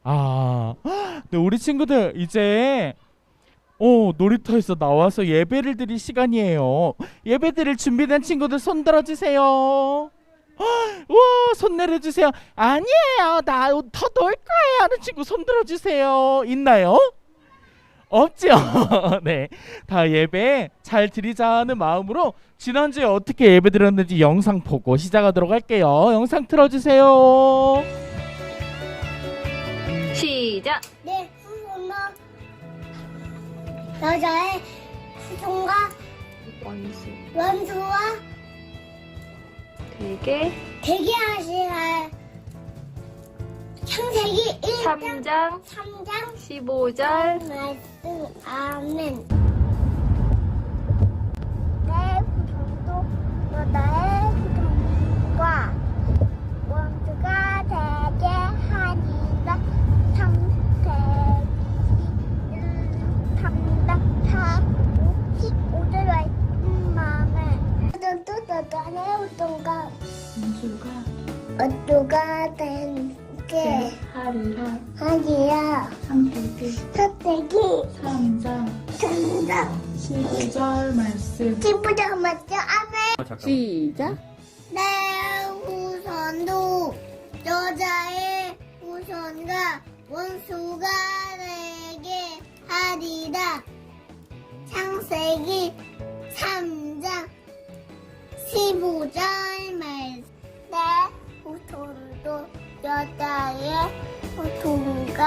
아, 네, 우리 친구들 이제 놀이터에서 나와서 예배를 드릴 시간이에요. 예배 드릴 준비된 친구들 손 들어주세요. 우와, 손 내려주세요. 아니에요, 나 더 놀 거예요 하는 친구 손 들어주세요. 있나요? 없죠. 네, 다 예배 잘 드리자는 마음으로 지난주에 어떻게 예배 드렸는지 영상 보고 시작하도록 할게요. 영상 틀어주세요. 시작. 네, 엄마 여자의 수종과 원수 원수와 되게 대기하시할 창세기 1장 3장 3장 15절 말씀. 아멘. 내 구성도 여자의 수종과 원수가 되게 하니라. 창세기 3장 45절 말씀. 아멘. 너의 우동과 어두가 된게 하기야. 창세기 선택이 3장 전당 15절 말씀. 기쁘다 맞죠? 아멘. 시작. 내 후손도 여자의 후손과 원수가 되게 하리라. 창세기 3장 15절 말씀. 내 후손도 여자의 후손과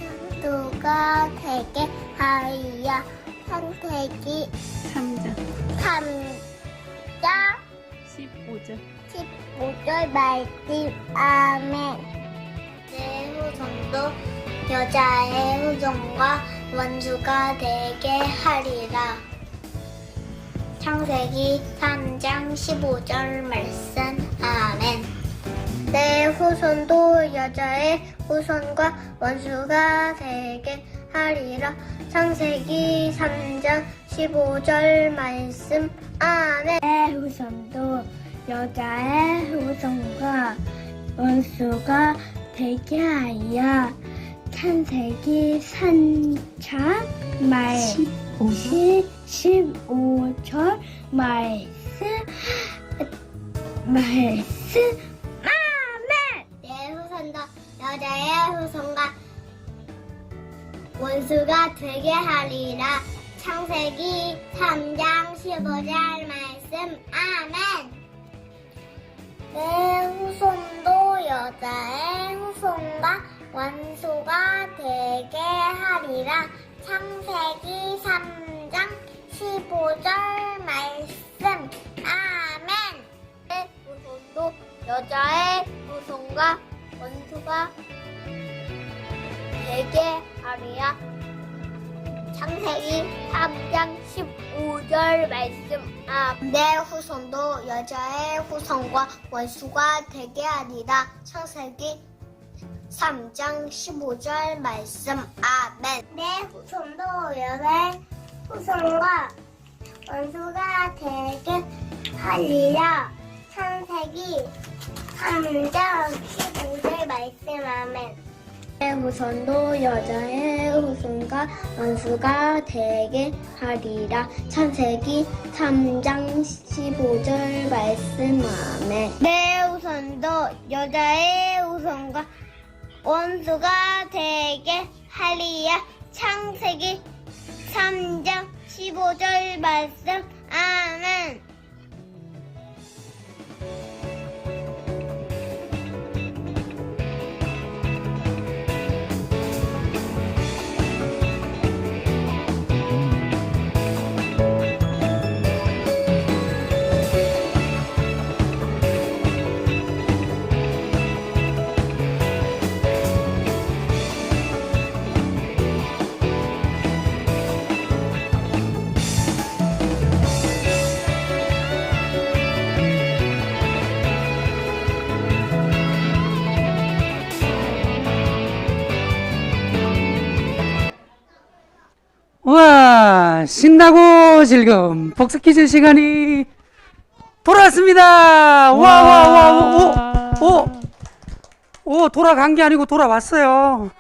원수가 되게 하리라. 창세기 3장 3장 15절 15절 말씀. 아멘. 내 후손도 여자의 후손과 원수가 되게 하리라. 창세기 3장 15절 말씀. 아멘. 내 후손도 여자의 후손과 원수가 되게 하리라. 창세기 3장 15절 말씀. 아멘. 내 후손도 여자의 후손과 원수가 되게 하여. 창세기 3장 말씀. 15절 말씀. 아멘. 내 후손도 여자의 후손과 원수가 되게 하리라. 창세기 3장 15절 말씀. 아멘. 내 후손도 여자의 후손과 원수가 되게 하리라. 창세기 3장 15절 말씀. 아멘. 내 후손도 여자의 후손과 원수가 되게 하리라. 창세기 3장 15절 말씀. 내 후손도 여자의 후손과 원수가 되게 하리라. 창세기 3장 15절 말씀. 아멘. 내 후손도 여자의 후손과 원수가 되게 하리라. 창세기 3장 15절 말씀. 아멘. 내 후손도 여자의 후손과 원수가 되게 하리라. 창세기 3장 15절 말씀. 아멘. 내 후손도 여자의 후손과 원수가 되게 하리라. 창세기 3장 15절 말씀. 아멘. 와, 신나고 즐거운 복수 퀴즈 시간이 돌아왔습니다. 와, 와, 와, 오, 오, 오, 돌아간 게 아니고 돌아왔어요.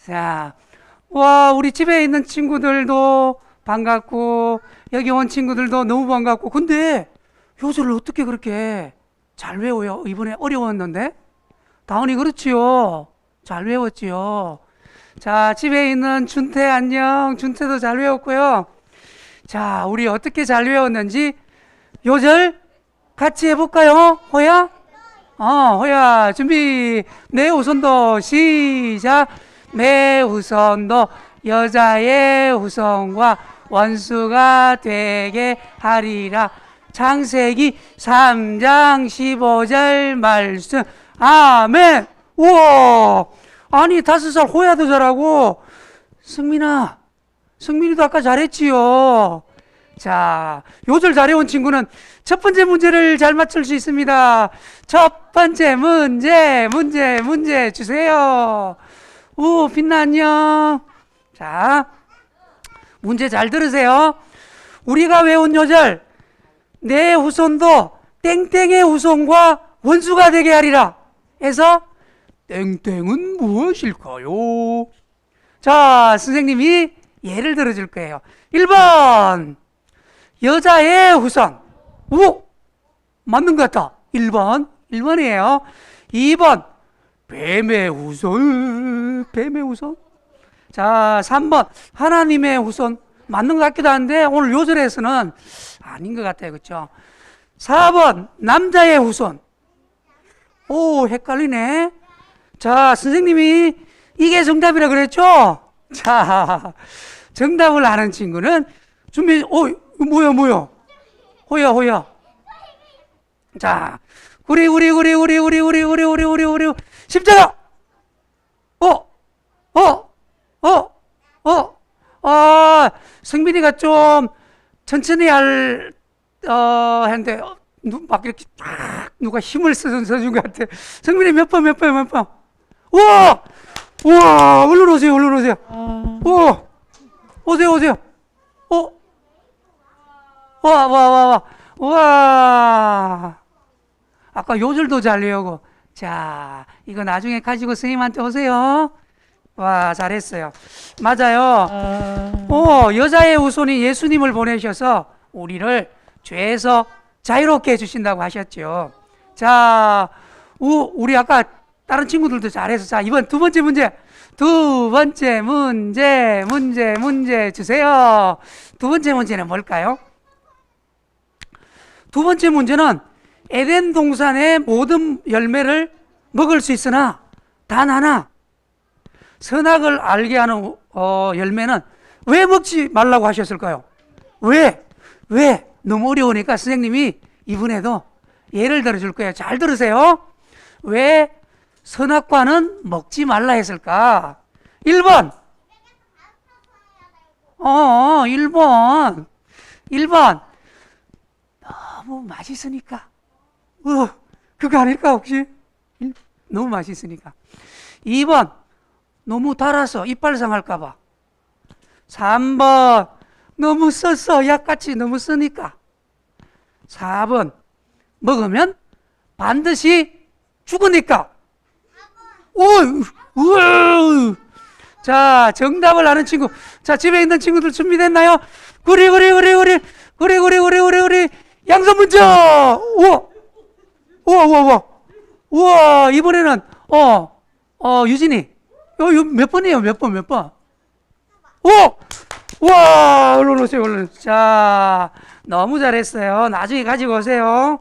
자, 와, 우리 집에 있는 친구들도 반갑고, 여기 온 친구들도 너무 반갑고, 근데 요절을 어떻게 그렇게 잘 외워요? 이번에 어려웠는데? 다운이 그렇지요. 잘 외웠지요. 자, 집에 있는 준태 안녕. 준태도 잘 외웠고요. 자, 우리 어떻게 잘 외웠는지 요절 같이 해볼까요? 호야? 호야, 준비. 내 후손도 시작. 내 후손도 여자의 후손과 원수가 되게 하리라. 창세기 3장 15절 말씀. 아멘. 우와, 아니 5살 호야도 잘하고, 승민이도 아까 잘했지요. 자, 요절 잘해온 친구는 첫 번째 문제를 잘 맞출 수 있습니다. 첫 번째 문제 주세요. 오, 빛나 안녕. 자, 문제 잘 들으세요. 우리가 외운 요절, 내 후손도 땡땡의 후손과 원수가 되게 하리라 해서 땡땡은 무엇일까요? 자, 선생님이 예를 들어줄 거예요. 1번 여자의 후손. 오, 맞는 것 같다. 1번이에요. 2번 뱀의 후손. 자, 3번 하나님의 후손. 맞는 것 같기도 한데 오늘 요절에서는 아닌 것 같아요. 그렇죠? 4번 남자의 후손. 오, 헷갈리네. 자, 선생님이 이게 정답이라 그랬죠? 자, 정답을 아는 친구는 준비. 뭐야? 호야. 자, 우리 십자가. 승빈이가 좀 천천히 했는데 막 이렇게 딱 누가 힘을 써준 것 같아. 승빈이 몇 번? 우와, 얼른 오세요. 오세요. 와. 아까 요절도 잘 외우고. 자, 이거 나중에 가지고 선생님한테 오세요. 와, 잘했어요. 맞아요. 여자의 후손이 예수님을 보내셔서 우리를 죄에서 자유롭게 해주신다고 하셨죠. 자, 우리 아까 다른 친구들도 잘해서. 자, 이번 두 번째 문제 주세요. 두 번째 문제는 뭘까요? 두 번째 문제는 에덴 동산의 모든 열매를 먹을 수 있으나 단 하나, 선악을 알게 하는 열매는 왜 먹지 말라고 하셨을까요? 왜? 너무 어려우니까 선생님이 이번에도 예를 들어줄 거예요. 잘 들으세요. 왜 선악과는 먹지 말라 했을까? 1번. 1번. 너무 맛있으니까. 그거 아닐까 혹시? 너무 맛있으니까. 2번. 너무 달아서 이빨 상할까 봐. 3번. 너무 써서 약같이 너무 쓰니까. 4번. 먹으면 반드시 죽으니까. 자, 정답을 아는 친구. 자, 집에 있는 친구들 준비됐나요? 우리 양손문자. 우와, 이번에는 유진이. 몇 번이에요? 몇 번? 와, 얼른 오세요. 자, 너무 잘했어요. 나중에 가지고 오세요.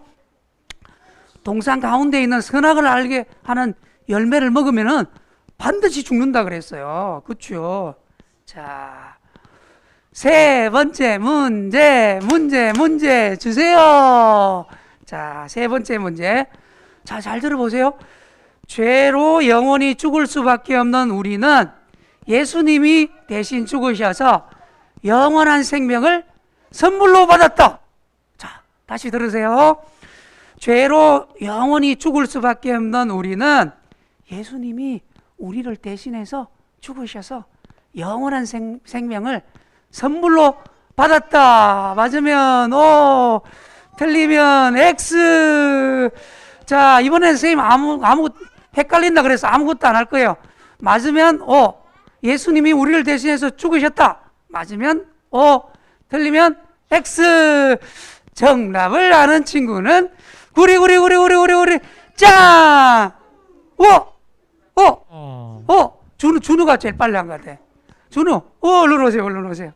동산 가운데 있는 선악을 알게 하는 열매를 먹으면은 반드시 죽는다 그랬어요. 그렇죠? 자, 세 번째 문제 주세요. 자, 세 번째 문제. 자, 잘 들어보세요. 죄로 영원히 죽을 수밖에 없는 우리는 예수님이 대신 죽으셔서 영원한 생명을 선물로 받았다. 자, 다시 들으세요. 죄로 영원히 죽을 수밖에 없는 우리는 예수님이 우리를 대신해서 죽으셔서 영원한 생명을 선물로 받았다. 맞으면 O, 틀리면 X. 자, 이번엔 선생님 아무 헷갈린다 그래서 아무것도 안 할 거예요. 맞으면 O. 예수님이 우리를 대신해서 죽으셨다. 맞으면 O. 틀리면 X. 정답을 아는 친구는 구리 짠! 준우가 제일 빨리 한 것 같아. 준우, 얼른 오세요.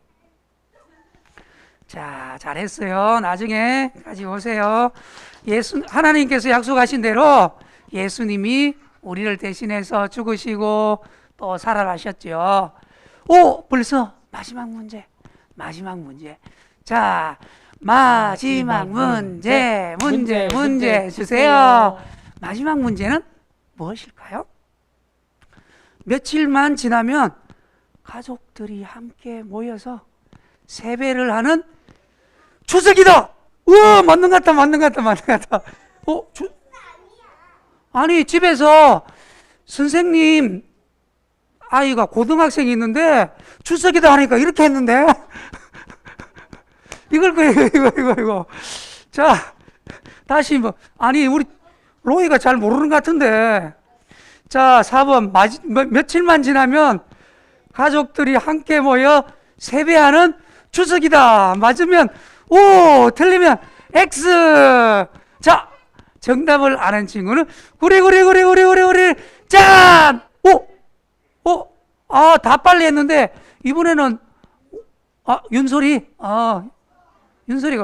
자, 잘했어요. 나중에 같이 오세요. 하나님께서 약속하신 대로 예수님이 우리를 대신해서 죽으시고 또 살아나셨죠. 벌써 마지막 문제. 자, 마지막 문제 주세요. 마지막 문제는 무엇일까요? 며칠만 지나면 가족들이 함께 모여서 세배를 하는 추석이다. 우와, 맞는 것 같다. 아니, 집에서 선생님 아이가 고등학생이 있는데 추석이다 하니까 이렇게 했는데 이거. 자, 다시 우리 로이가 잘 모르는 것 같은데. 자, 4번. 며칠만 지나면 가족들이 함께 모여 세배하는 추석이다. 맞으면 O, 틀리면 X. 자, 정답을 아는 친구는 구리 짠! 다 빨리 했는데 이번에는 윤소리가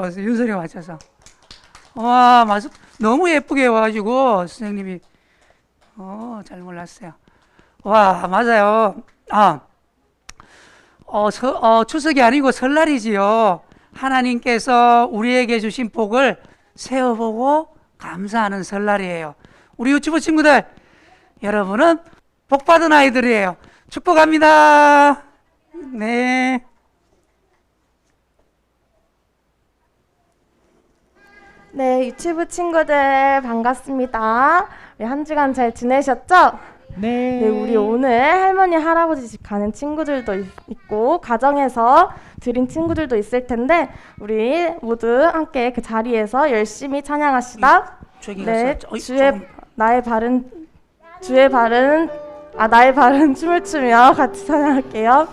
왔어요. 윤소리가 맞춰서. 와, 너무 예쁘게 와가지고 선생님이 잘 몰랐어요. 와, 맞아요. 추석이 아니고 설날이지요. 하나님께서 우리에게 주신 복을 세어보고 감사하는 설날이에요. 우리 유치부 친구들, 여러분은 복받은 아이들이에요. 축복합니다. 네. 네, 유튜브 친구들 반갑습니다. 우리 한 주간 잘 지내셨죠? 네. 네, 우리 오늘 할머니, 할아버지 집 가는 친구들도 있고 가정에서 드린 친구들도 있을 텐데 우리 모두 함께 그 자리에서 열심히 찬양합시다. 네, 나의 바른 춤을 추며 같이 찬양할게요.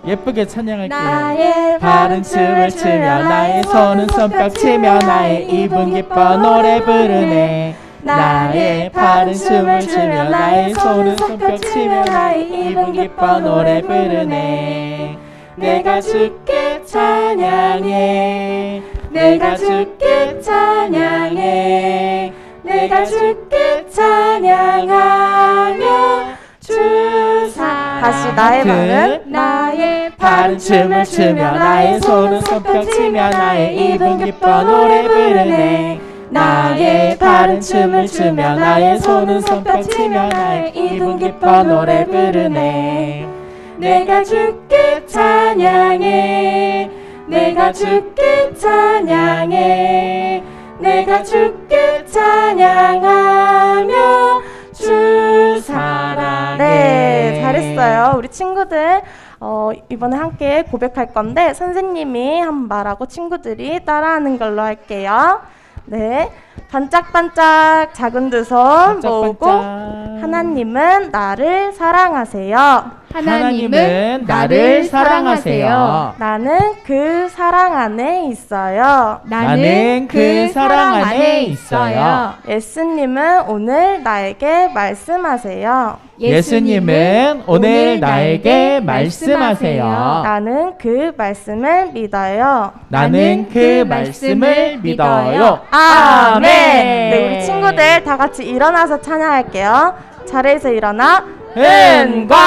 예쁘게 찬양할게요. 나의 바른 춤을 추며 나의 손은 손뼉 치며 나의 입은 기뻐 노래 부르네. 나의 바른 춤을 추며 나의 손은 손뼉 치며 나의 입은 기뻐 노래 부르네. 내가 주께 찬양해. 내가 주께 찬양해. 내가 주께 찬양하며 다시 나의 바른 춤을 추며 나의 손은 손뼉 치며 나의 입은 기뻐 노래 부르네. 나의 바른 춤을 추며 나의 손은 손뼉 치며 나의 입은 기뻐 노래 부르네. 내가 주께 찬양해. 내가 주께 찬양해. 내가 주께 찬양하며 주 사랑해. 네, 잘했어요. 우리 친구들 이번에 함께 고백할 건데 선생님이 한 말하고 친구들이 따라하는 걸로 할게요. 네, 반짝반짝 작은 두 손 모으고 하나님은 나를 사랑하세요. 하나님은 나를 사랑하세요. 나는 그 사랑 안에 있어요. 나는 그 사랑 안에 있어요. 예수님은 오늘 나에게 말씀하세요. 예수님은 오늘 나에게 말씀하세요. 나는 그 말씀을 믿어요. 나는 그 말씀을 믿어요. 아멘. 네, 우리 친구들 다 같이 일어나서 찬양할게요. 자리에서 일어나 은광.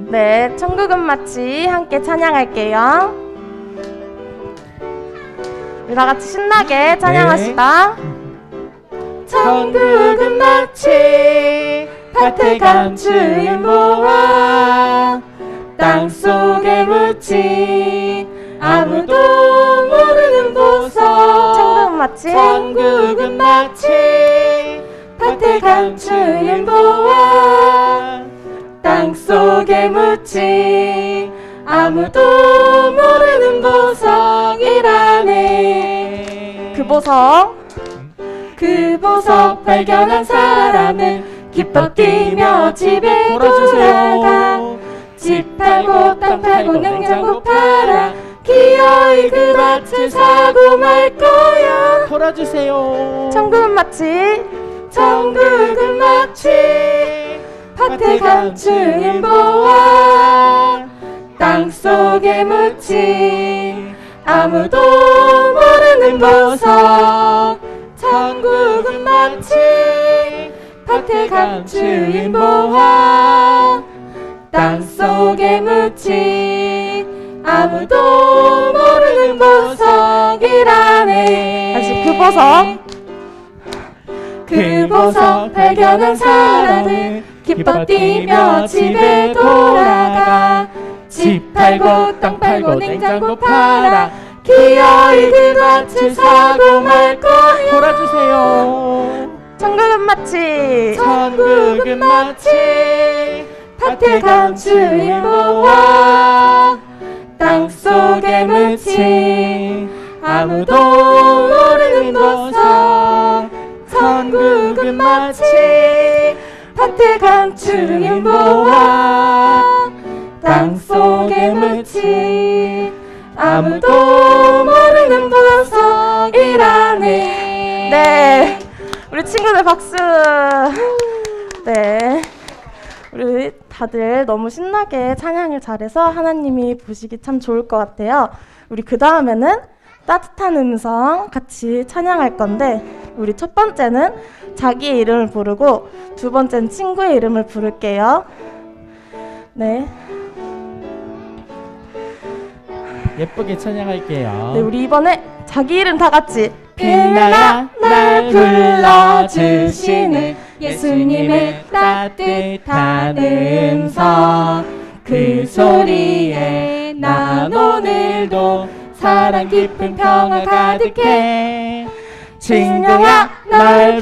네, 천국은 마치 함께 찬양할게요. 우리 다 같이 신나게 찬양합시다. 천국은 마치 밭에 감추인 보화 땅속에 묻힌 아무도 모르는 보석. 천국은 마치 밭에 감추인 보화 땅속에 묻힌 아무도 모르는 보석이라네. 그 보석 발견한 사람은 기뻐 뛰며 집에 돌아가. 집 팔고 땅 팔고 냉장고 팔아 기어이 그 밭을 사고 말 거야. 돌아주세요. 천국은 마치 밭에 감추인 보화, 땅속에 묻힌 아무도 모르는 보석. 천국은 마치 밭에 감추인 보화, 땅속에 묻힌 아무도 모르는 보석이라네. 다시 그 보석 발견한 사람은 기뻐 뛰며 집에 돌아가. 집 팔고 땅 팔고 냉장고 팔아 기어이 그 밭을 사고 말 거야. 돌아주세요. 천국은 마치 밭에 감추인 보화, 땅속에 묻힌 아무도 모르는 보석. 천국은 마치 밭에 감추인 보화, 땅속에 묻힌 아무도 모르는 보석이라네. 네, 우리 친구들 박수. 네, 우리 다들 너무 신나게 찬양을 잘해서 하나님이 보시기 참 좋을 것 같아요. 우리 그 다음에는 따뜻한 음성 같이 찬양할 건데, 우리 첫 번째는 자기의 이름을 부르고 두 번째는 친구의 이름을 부를게요. 네, 예쁘게 찬양할게요. 네, 우리 이번에 자기 이름 다 같이. 빛나야 날 불러주시는 예수님의 따뜻한 음성, 그 소리에 난 오늘도 사랑 깊은 평화 가득해. 친구야, 날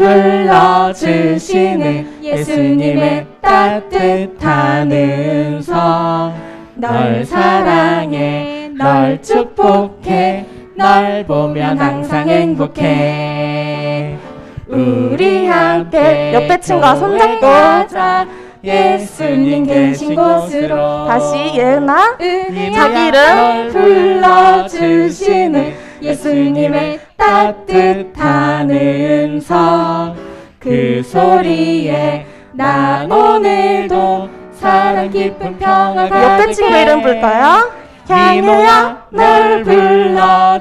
불러주시는 예수님의 따뜻한 음성, 널 사랑해, 널 축복해, 널 보면 항상 행복해. 우리 함께 옆에 친구와 손잡고 가자. 예수님 계신 곳으로. 다시 예은아, 자기 이름 불러주시는 예수님의 따뜻한 음성, 그 소리에 난 오늘도 사랑 깊은 평화가. 옆에 친구 이름 볼까요? 향유야, 널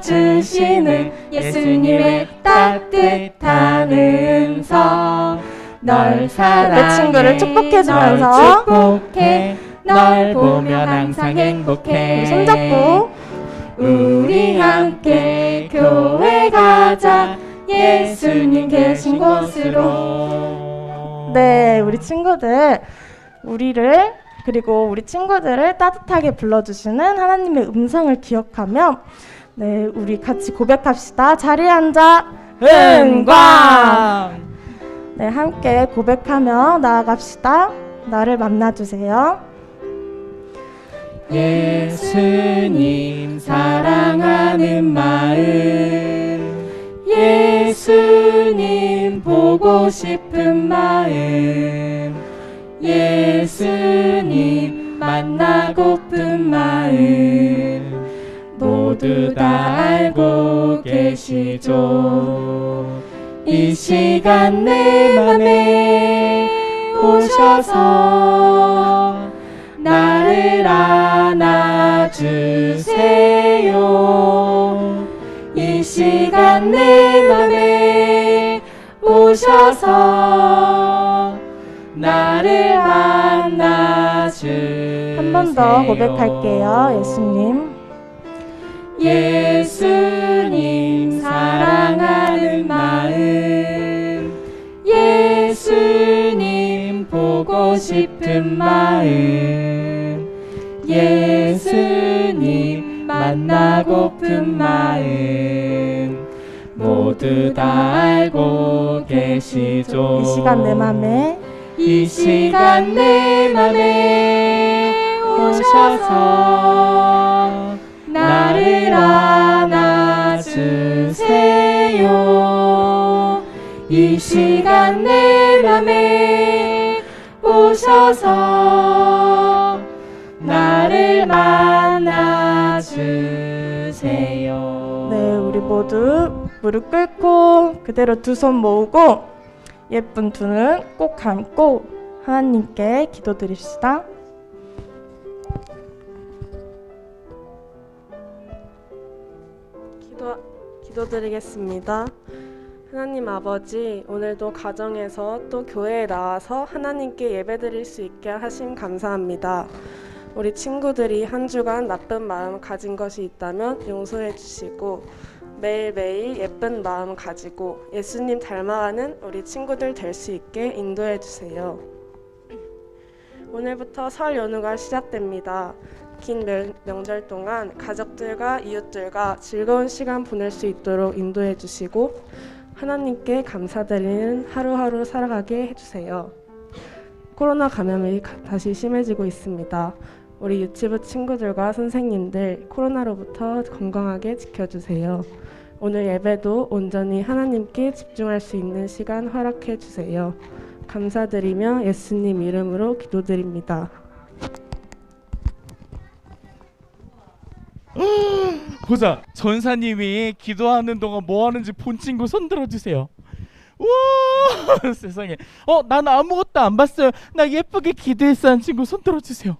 불러주시는 예수님의 따뜻한 음성, 널 사랑해, 옆에 친구를 축복해주면서 축복해, 널 보면 항상 행복해. 손잡고 우리 함께 교회 가자. 예수님 계신 곳으로. 네, 우리 친구들, 우리를 그리고 우리 친구들을 따뜻하게 불러주시는 하나님의 음성을 기억하며, 네, 우리 같이 고백합시다. 자리에 앉아. 은광. 네, 함께 고백하며 나아갑시다. 나를 만나주세요. 예수님 사랑하는 마음, 예수님 보고 싶은 마음, 예수님 만나고픈 마음, 모두 다 알고 계시죠. 이 시간 내 맘에 오셔서 나를 안아주세요. 이 시간 내 맘에 오셔서 나를 만나주세요. 한 번 더 고백할게요. 예수님. 예수님 사랑하는 마음, 예수님 보고 싶은 마음, 예수님 만나고픈 마음, 모두 다 알고 계시죠. 이 시간 내 맘에, 이 시간 내 맘에 오셔서 나를 안아주세요. 이 시간 내 맘에 오셔서 나를 만나주세요. 네, 우리 모두 무릎 꿇고 그대로 두 손 모으고 예쁜 두 눈 꼭 감고 하나님께 기도드립시다. 기도드리겠습니다. 하나님 아버지, 오늘도 가정에서 또 교회에 나와서 하나님께 예배드릴 수 있게 하심 감사합니다. 우리 친구들이 한 주간 나쁜 마음 가진 것이 있다면 용서해 주시고 매일매일 예쁜 마음 가지고 예수님 닮아가는 우리 친구들 될 수 있게 인도해 주세요. 오늘부터 설 연휴가 시작됩니다. 긴 명절 동안 가족들과 이웃들과 즐거운 시간 보낼 수 있도록 인도해 주시고 하나님께 감사드리는 하루하루 살아가게 해주세요. 코로나 감염이 다시 심해지고 있습니다. 우리 유치부 친구들과 선생님들 코로나로부터 건강하게 지켜주세요. 오늘 예배도 온전히 하나님께 집중할 수 있는 시간 허락해 주세요. 감사드리며 예수님 이름으로 기도드립니다. 보자, 전사님이 기도하는 동안 뭐 하는지 본 친구 손 들어주세요. 우와 세상에. 난 아무것도 안 봤어요. 나 예쁘게 기도했어 하는 친구 손 들어주세요.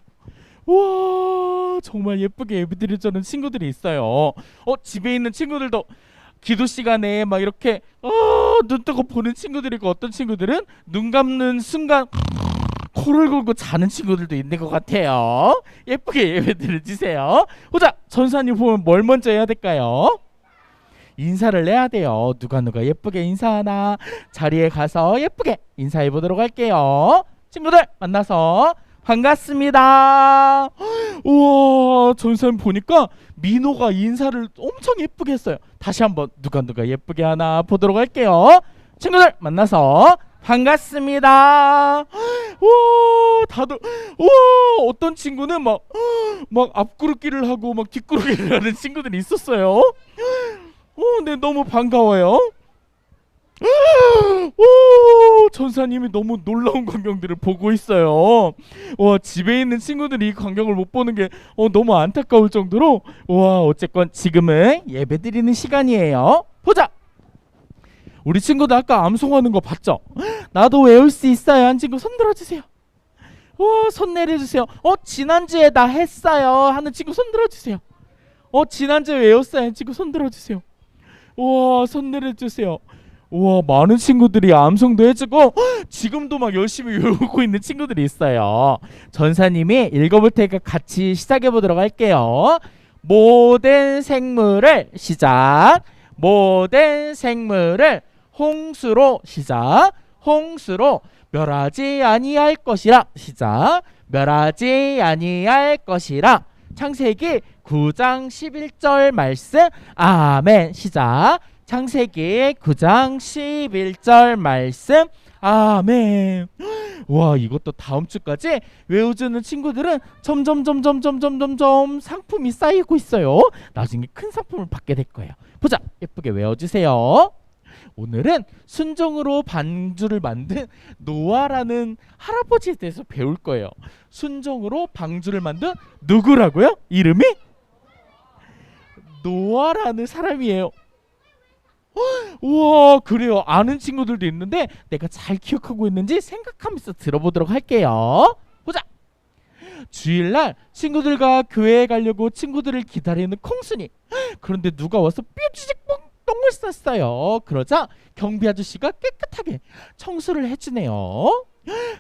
우와 정말 예쁘게 예배드리려는 친구들이 있어요. 집에 있는 친구들도 기도 시간에 막 이렇게 눈 뜨고 보는 친구들이 있고, 어떤 친구들은 눈 감는 순간 코를 골고 자는 친구들도 있는 것 같아요. 예쁘게 예배드려 주세요. 보자, 전사님 보면 뭘 먼저 해야 될까요? 인사를 해야 돼요. 누가 예쁘게 인사하나 자리에 가서 예쁘게 인사해 보도록 할게요. 친구들 만나서 반갑습니다. 우와 전사님 보니까 민호가 인사를 엄청 예쁘게 했어요. 다시 한번 누가 예쁘게 하나 보도록 할게요. 친구들 만나서 반갑습니다. 우와 다들 우와 어떤 친구는 막 앞구르기를 하고 막 뒷구르기를 하는 친구들이 있었어요. 네 너무 반가워요. 오 전사님이 너무 놀라운 광경들을 보고 있어요. 와 집에 있는 친구들이 이 광경을 못 보는 게 너무 안타까울 정도로. 와 어쨌건 지금은 예배드리는 시간이에요. 보자, 우리 친구들 아까 암송하는 거 봤죠? 나도 외울 수 있어요 한 친구 손 들어주세요. 와 손 내려주세요. 지난주에 나 했어요 하는 친구 손 들어주세요. 지난주에 외웠어요 하는 친구 손 들어주세요. 와 손 내려주세요. 우와 많은 친구들이 암송도 해주고 지금도 막 열심히 외우고 있는 친구들이 있어요. 전사님이 읽어볼 테니까 같이 시작해 보도록 할게요. 모든 생물을 시작. 모든 생물을 홍수로 시작. 홍수로 멸하지 아니할 것이라 시작. 멸하지 아니할 것이라. 창세기 9장 11절 말씀 아멘 시작. 창세기 9장 11절 말씀 아멘. 와 이것도 다음 주까지 외워주는 친구들은 점점 상품이 쌓이고 있어요. 나중에 큰 상품을 받게 될 거예요. 보자, 예쁘게 외워주세요. 오늘은 순종으로 방주를 만든 노아라는 할아버지에 대해서 배울 거예요. 순종으로 방주를 만든 누구라고요? 이름이? 노아라는 사람이에요. 우와 그래요. 아는 친구들도 있는데 내가 잘 기억하고 있는지 생각하면서 들어보도록 할게요. 보자. 주일날 친구들과 교회에 가려고 친구들을 기다리는 콩순이. 그런데 누가 와서 뾰지직 똥을 쌌어요. 그러자 경비 아저씨가 깨끗하게 청소를 해주네요.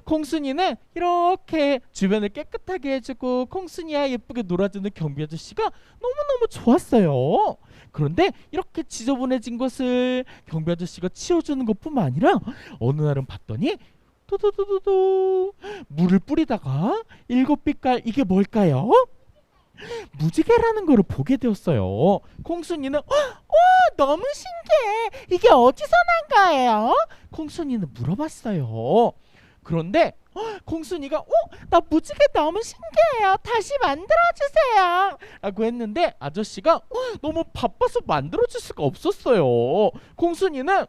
콩순이는 이렇게 주변을 깨끗하게 해주고 콩순이와 예쁘게 놀아주는 경비 아저씨가 너무너무 좋았어요. 그런데 이렇게 지저분해진 것을 경비 아저씨가 치워주는 것뿐만 아니라 어느 날은 봤더니 도도도도도 물을 뿌리다가 7빛깔 이게 뭘까요? 무지개라는 거를 보게 되었어요. 콩순이는 너무 신기해. 이게 어디서 난 거예요? 콩순이는 물어봤어요. 그런데 콩순이가 나 무지개 너무 신기해요. 다시 만들어주세요 라고 했는데 아저씨가 너무 바빠서 만들어줄 수가 없었어요. 콩순이는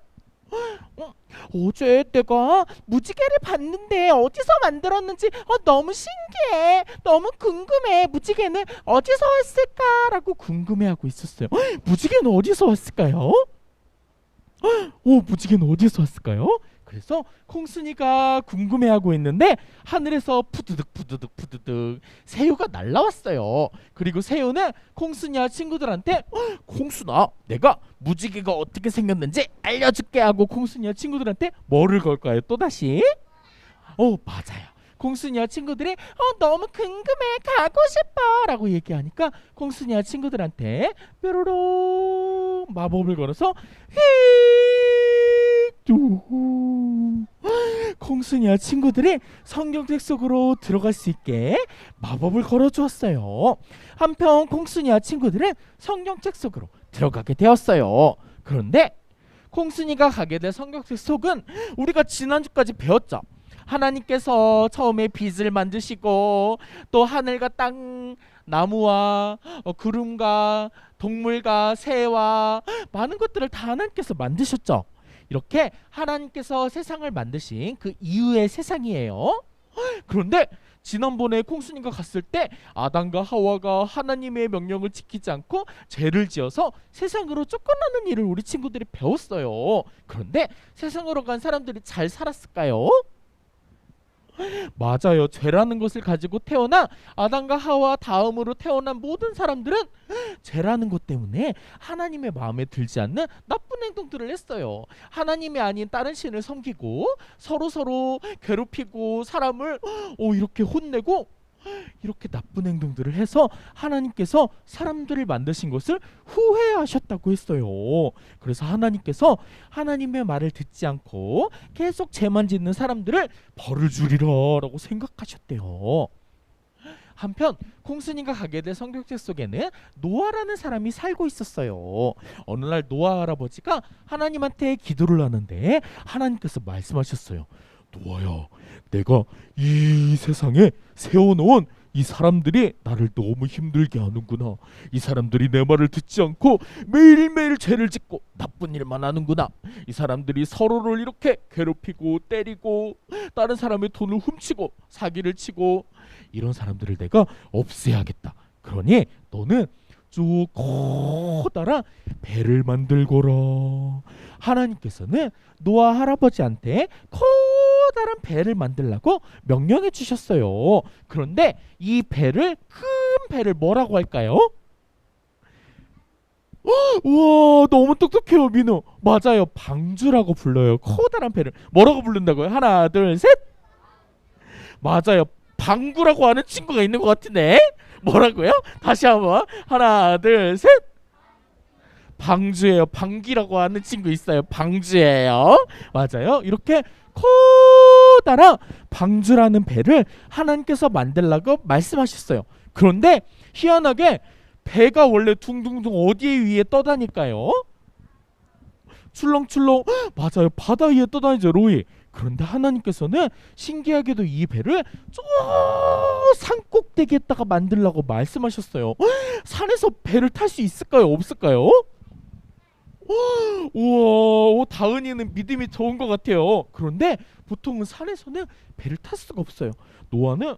어제 내가 무지개를 봤는데 어디서 만들었는지 너무 신기해. 너무 궁금해. 무지개는 어디서 왔을까라고 궁금해하고 있었어요. 무지개는 어디서 왔을까요? 무지개는 어디서 왔을까요? 그래서 콩순이가 궁금해하고 있는데 하늘에서 푸드득 푸드득 푸드득 새우가 날라왔어요. 그리고 새우는 콩순이와 친구들한테 콩순아, 내가 무지개가 어떻게 생겼는지 알려줄게 하고 콩순이와 친구들한테 뭐를 걸까요? 또다시? 맞아요. 콩순이와 친구들이 너무 궁금해, 가고 싶어 라고 얘기하니까 콩순이와 친구들한테 뾰로로 마법을 걸어서 콩순이와 친구들이 성경책 속으로 들어갈 수 있게 마법을 걸어주었어요. 한편 콩순이와 친구들은 성경책 속으로 들어가게 되었어요. 그런데 콩순이가 가게 될 성경책 속은 우리가 지난주까지 배웠죠. 하나님께서 처음에 빛을 만드시고 또 하늘과 땅, 나무와 구름과 동물과 새와 많은 것들을 다 하나님께서 만드셨죠. 이렇게 하나님께서 세상을 만드신 그 이후의 세상이에요. 그런데 지난번에 콩순이가 갔을 때 아담과 하와가 하나님의 명령을 지키지 않고 죄를 지어서 세상으로 쫓겨나는 일을 우리 친구들이 배웠어요. 그런데 세상으로 간 사람들이 잘 살았을까요? 맞아요. 죄라는 것을 가지고 태어나 아담과 하와 다음으로 태어난 모든 사람들은 죄라는 것 때문에 하나님의 마음에 들지 않는 나쁜 행동들을 했어요. 하나님이 아닌 다른 신을 섬기고 서로 괴롭히고 사람을 이렇게 혼내고 이렇게 나쁜 행동들을 해서 하나님께서 사람들을 만드신 것을 후회하셨다고 했어요. 그래서 하나님께서 하나님의 말을 듣지 않고 계속 죄만 짓는 사람들을 벌을 주리라라고 생각하셨대요. 한편 콩순이가 가게 된 성경책 속에는 노아라는 사람이 살고 있었어요. 어느 날 노아 할아버지가 하나님한테 기도를 하는데 하나님께서 말씀하셨어요. 노아야, 내가 이 세상에 세워놓은 이 사람들이 나를 너무 힘들게 하는구나. 이 사람들이 내 말을 듣지 않고 매일매일 죄를 짓고 나쁜 일만 하는구나. 이 사람들이 서로를 이렇게 괴롭히고 때리고 다른 사람의 돈을 훔치고 사기를 치고 이런 사람들을 내가 없애야겠다. 그러니 너는 쭉 커다란 배를 만들거라. 하나님께서는 노아 할아버지한테 커다란 배를 만들라고 명령해 주셨어요. 그런데 이 배를, 큰 배를 뭐라고 할까요? 우와, 너무 똑똑해요, 민우. 맞아요, 방주라고 불러요. 커다란 배를 뭐라고 부른다고요? 하나, 둘, 셋. 맞아요, 방구라고 하는 친구가 있는 것 같은데 뭐라고요? 다시 한번. 하나, 둘, 셋. 방주예요. 방귀라고 하는 친구 있어요. 방주예요. 맞아요. 이렇게 커다란 방주라는 배를 하나님께서 만들라고 말씀하셨어요. 그런데 희한하게 배가 원래 둥둥둥 어디 위에 떠다닐까요? 출렁출렁. 맞아요, 바다 위에 떠다니죠, 로이. 그런데 하나님께서는 신기하게도 이 배를 저 산꼭대기에다가 만들라고 말씀하셨어요. 산에서 배를 탈 수 있을까요? 없을까요? 우와, 다은이는 믿음이 좋은 것 같아요. 그런데 보통은 산에서는 배를 탈 수가 없어요. 노아는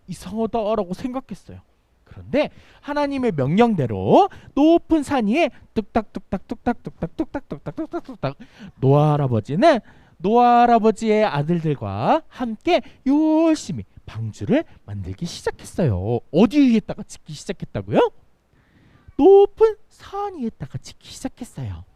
이상하다라고 생각했어요. 그런데 하나님의 명령대로 높은 산 위에 뚝딱뚝딱뚝딱뚝딱뚝딱뚝딱뚝딱 노아 할아버지는 노아 할아버지의 아들들과 함께 열심히 방주를 만들기 시작했어요. 어디 위에다가 짓기 시작했다고요? 높은 산 위에다가 짓기 시작했어요.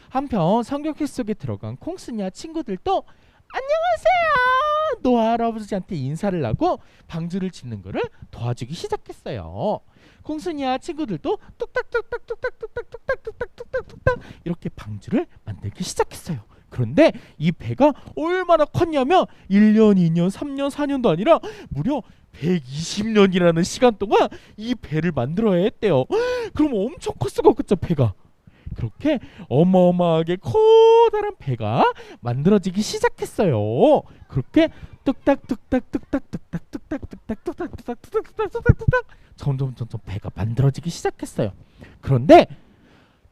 한편 성경책 속에 들어간 콩순이와 친구들도 안녕하세요! 노아 할아버지한테 인사를 하고 방주를 짓는 거를 도와주기 시작했어요. 콩순이와 친구들도 뚝딱뚝딱뚝딱뚝딱뚝딱뚝딱뚝딱 이렇게 방주를 만들기 시작했어요. 그런데 이 배가 얼마나 컸냐면 1년, 2년, 3년, 4년도 아니라 무려 120년이라는 시간 동안 이 배를 만들어야 했대요. 그럼 엄청 컸을 것 같죠, 배가. 그렇게 어마어마하게 커다란 배가 만들어지기 시작했어요. 그렇게 뚝딱뚝딱뚝딱뚝딱뚝딱뚝딱뚝딱뚝딱뚝딱뚝딱 점점 배가 만들어지기 시작했어요. 그런데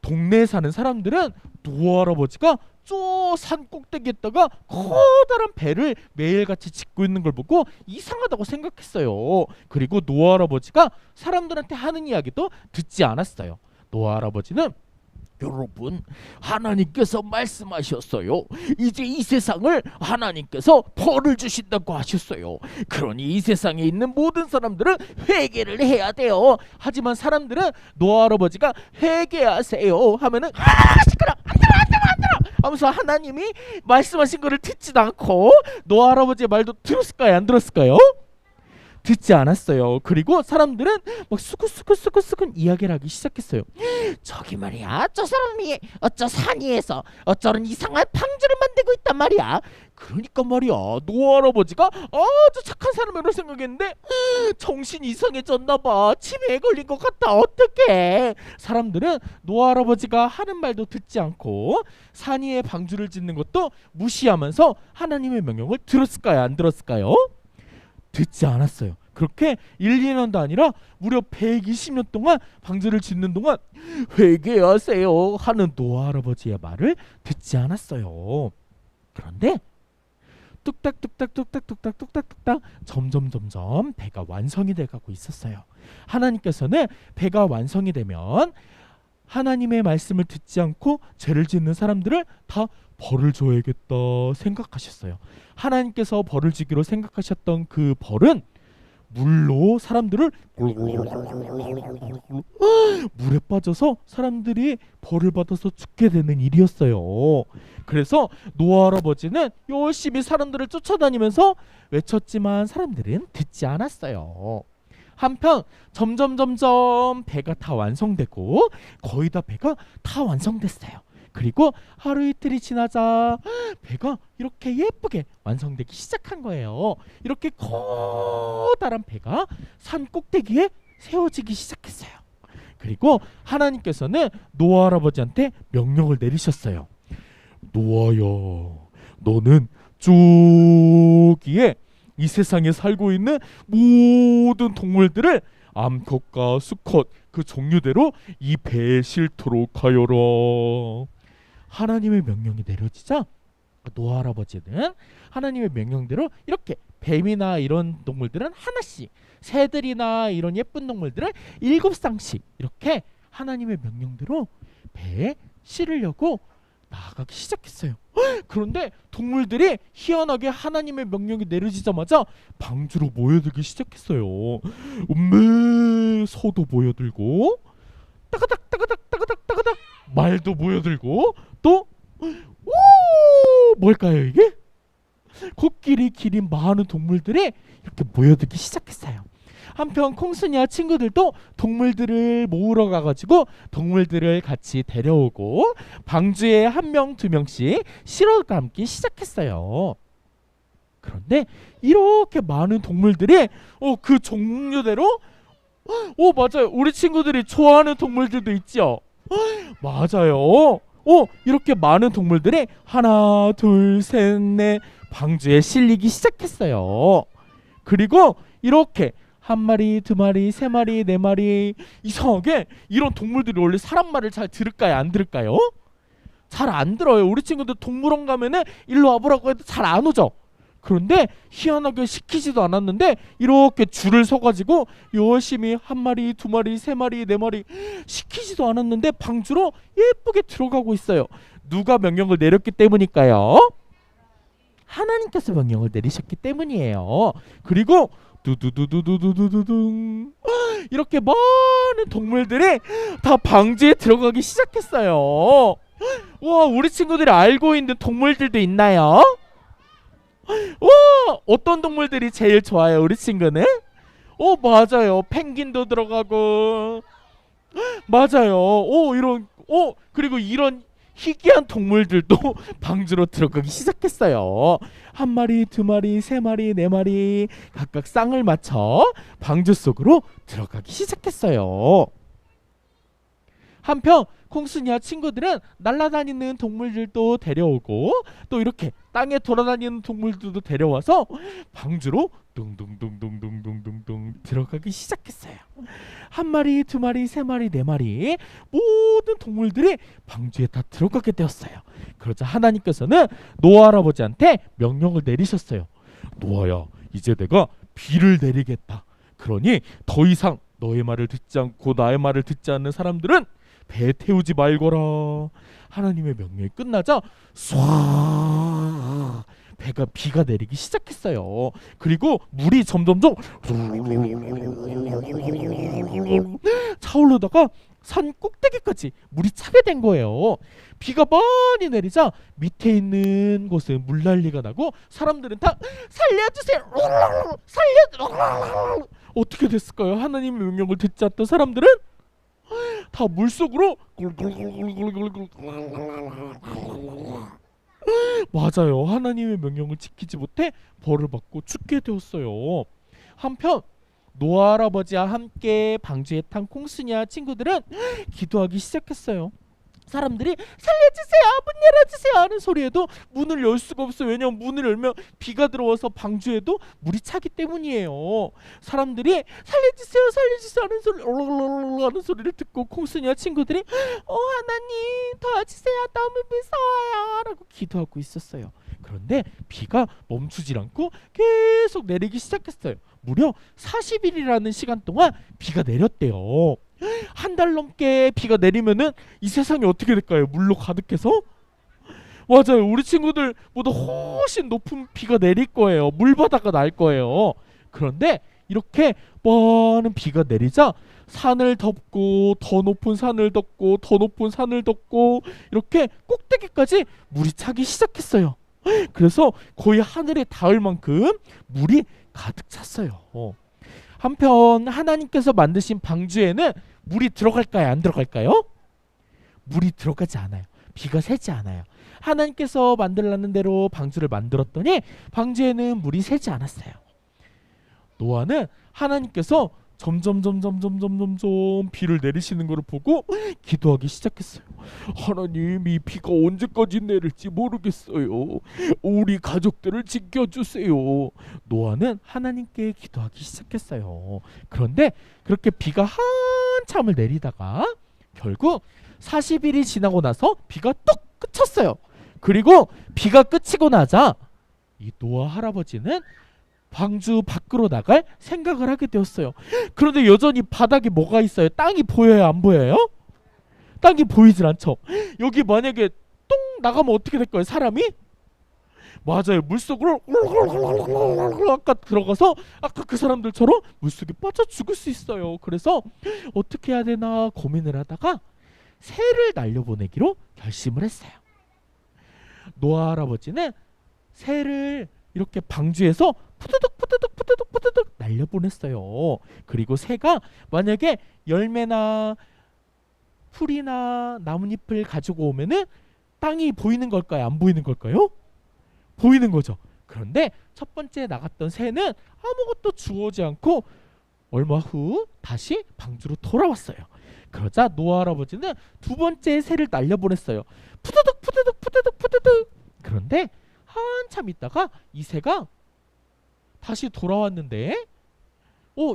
동네에 사는 사람들은 노아 할아버지가 저 산 꼭대기에다가 커다란 배를 매일같이 짓고 있는 걸 보고 이상하다고 생각했어요. 그리고 노아 할아버지가 사람들한테 하는 이야기도 듣지 않았어요. 노아 할아버지는 여러분, 하나님께서 말씀하셨어요. 이제 이 세상을 하나님께서 벌을 주신다고 하셨어요. 그러니 이 세상에 있는 모든 사람들은 회개를 해야 돼요. 하지만 사람들은 노아 할아버지가 회개하세요 하면은 시끄러, 안 들어 하면서 하나님이 말씀하신 거를 듣지도 않고 노아 할아버지의 말도 들었을까요, 안 들었을까요? 듣지 않았어요. 그리고 사람들은 막 수근수근 이야기를 하기 시작했어요. 저기 말이야, 저 사람이 어쩌 산 위에서 어쩌는 이상한 방주를 만들고 있단 말이야. 그러니까 말이야, 노아 할아버지가 아주 착한 사람이라고 생각했는데 정신이 이상해졌나봐. 치매에 걸린 것 같아. 어떡해. 사람들은 노아 할아버지가 하는 말도 듣지 않고 산 위에 방주를 짓는 것도 무시하면서 하나님의 명령을 들었을까요, 안 들었을까요? 듣지 않았어요. 그렇게 1, 2년도 아니라 무려 120년 동안 방주를 짓는 동안 회개하세요 하는 노아 할아버지의 말을 듣지 않았어요. 그런데 뚝딱뚝딱 점점 배가 완성이 돼가고 있었어요. 하나님께서는 배가 완성이 되면 하나님의 말씀을 듣지 않고 죄를 짓는 사람들을 다 벌을 줘야겠다 생각하셨어요. 하나님께서 벌을 주기로 생각하셨던 그 벌은 물로 사람들을 물에 빠져서 사람들이 벌을 받아서 죽게 되는 일이었어요. 그래서 노아 할아버지는 열심히 사람들을 쫓아다니면서 외쳤지만 사람들은 듣지 않았어요. 한편 점점 배가 다 완성되고 거의 다 배가 다 완성됐어요. 그리고 하루 이틀이 지나자 배가 이렇게 예쁘게 완성되기 시작한 거예요. 이렇게 커다란 배가 산 꼭대기에 세워지기 시작했어요. 그리고 하나님께서는 노아 할아버지한테 명령을 내리셨어요. 노아야, 너는 저기에 이 세상에 살고 있는 모든 동물들을 암컷과 수컷 그 종류대로 이 배에 싣도록 하여라. 하나님의 명령이 내려지자 노아 할아버지는 하나님의 명령대로 이렇게 뱀이나 이런 동물들은 하나씩, 새들이나 이런 예쁜 동물들은 7쌍씩 이렇게 하나님의 명령대로 배에 실으려고 나아가기 시작했어요. 그런데 동물들이 희한하게 하나님의 명령이 내려지자마자 방주로 모여들기 시작했어요. 소도 모여들고 따가닥 말도 모여들고 또 뭘까요 이게? 코끼리, 기린, 많은 동물들이 이렇게 모여들기 시작했어요. 한편 콩순이와 친구들도 동물들을 모으러 가가지고 동물들을 같이 데려오고 방주에 1명, 2명씩 실어 감기 시작했어요. 그런데 이렇게 많은 동물들이 그 종류대로 맞아요. 우리 친구들이 좋아하는 동물들도 있죠. 맞아요. 이렇게 많은 동물들이 하나, 둘, 셋, 넷 방주에 실리기 시작했어요. 그리고 이렇게 1마리, 2마리, 3마리, 4마리 이상하게 이런 동물들이 원래 사람 말을 잘 들을까요? 안 들을까요? 잘 안 들어요. 우리 친구들 동물원 가면은 일로 와보라고 해도 잘 안 오죠. 그런데 희한하게 시키지도 않았는데 이렇게 줄을 서가지고 열심히 1마리, 2마리, 3마리, 4마리 시키지도 않았는데 방주로 예쁘게 들어가고 있어요. 누가 명령을 내렸기 때문일까요? 하나님께서 명령을 내리셨기 때문이에요. 그리고 두두두두두두두둥 이렇게 많은 동물들이 다 방주에 들어가기 시작했어요. 와, 우리 친구들이 알고 있는 동물들도 있나요? 어떤 동물들이 제일 좋아요, 우리 친구는? 맞아요. 펭귄도 들어가고 맞아요. 그리고 이런 희귀한 동물들도 방주로 들어가기 시작했어요. 1마리, 2마리, 3마리, 4마리 각각 쌍을 맞춰 방주 속으로 들어가기 시작했어요. 한편 콩순이와 친구들은 날아다니는 동물들도 데려오고 또 이렇게 땅에 돌아다니는 동물들도 데려와서 방주로 둥둥둥둥둥둥둥둥 들어가기 시작했어요. 한 마리, 두 마리, 세 마리, 네 마리 모든 동물들이 방주에 다 들어가게 되었어요. 그러자 하나님께서는 노아 할아버지한테 명령을 내리셨어요. 노아야, 이제 내가 비를 내리겠다. 그러니 더 이상 너의 말을 듣지 않고 나의 말을 듣지 않는 사람들은 배에 태우지 말거라. 하나님의 명령이 끝나자 쏴 비가 내리기 시작했어요. 그리고 물이 점점점 차오르다가 산 꼭대기까지 물이 차게 된 거예요. 비가 많이 내리자 밑에 있는 곳은 물난리가 나고 사람들은 다 살려주세요. 어떻게 됐을까요? 하나님의 명령을 듣지 않던 사람들은 다 물속으로 맞아요. 하나님의 명령을 지키지 못해 벌을 받고 죽게 되었어요. 한편 노아 할아버지와 함께 방주에 탄 콩순이와 친구들은 기도하기 시작했어요. 사람들이 살려주세요, 문 열어주세요 하는 소리에도 문을 열 수가 없어요. 왜냐면 문을 열면 비가 들어와서 방주에도 물이 차기 때문이에요. 사람들이 살려주세요 살려주세요 하는 소리를 듣고 콩순이와 친구들이 하나님 도와주세요, 너무 무서워요 라고 기도하고 있었어요. 그런데 비가 멈추질 않고 계속 내리기 시작했어요. 무려 40일이라는 시간 동안 비가 내렸대요. 한 달 넘게 비가 내리면은 이 세상이 어떻게 될까요? 물로 가득해서? 맞아요. 우리 친구들보다 훨씬 높은 비가 내릴 거예요. 물바다가 날 거예요. 그런데 이렇게 많은 비가 내리자 산을 덮고 더 높은 산을 덮고 더 높은 산을 덮고 이렇게 꼭대기까지 물이 차기 시작했어요. 그래서 거의 하늘에 닿을 만큼 물이 가득 찼어요. 한편 하나님께서 만드신 방주에는 물이 들어갈까요? 안 들어갈까요? 물이 들어가지 않아요. 비가 새지 않아요. 하나님께서 만들라는 대로 방주를 만들었더니 방주에는 물이 새지 않았어요. 노아는 하나님께서 점점 비를 내리시는 것을 보고 기도하기 시작했어요. 하나님, 이 비가 언제까지 내릴지 모르겠어요. 우리 가족들을 지켜주세요. 노아는 하나님께 기도하기 시작했어요. 그런데 그렇게 비가 한참을 내리다가 결국 40일이 지나고 나서 비가 뚝 그쳤어요. 그리고 비가 그치고 나자 이 노아 할아버지는 방주 밖으로 나갈 생각을 하게 되었어요. 그런데 여전히 바닥에 뭐가 있어요? 땅이 보여요? 안 보여요? 땅이 보이질 않죠. 여기 만약에 똥 나가면 어떻게 될까요? 사람이? 맞아요. 물속으로 아까 들어가서 아까 그 사람들처럼 물속에 빠져 죽을 수 있어요. 그래서 어떻게 해야 되나 고민을 하다가 새를 날려보내기로 결심을 했어요. 노아 할아버지는 새를 이렇게 방주에서 푸드득 날려보냈어요. 그리고 새가 만약에 열매나 풀이나 나뭇잎을 가지고 오면은 땅이 보이는 걸까요? 안 보이는 걸까요? 보이는 거죠. 그런데 첫 번째 나갔던 새는 아무것도 주워오지 않고 얼마 후 다시 방주로 돌아왔어요. 그러자 노아 할아버지는 두 번째 새를 날려보냈어요. 푸드득. 그런데 한참 있다가 이 새가 다시 돌아왔는데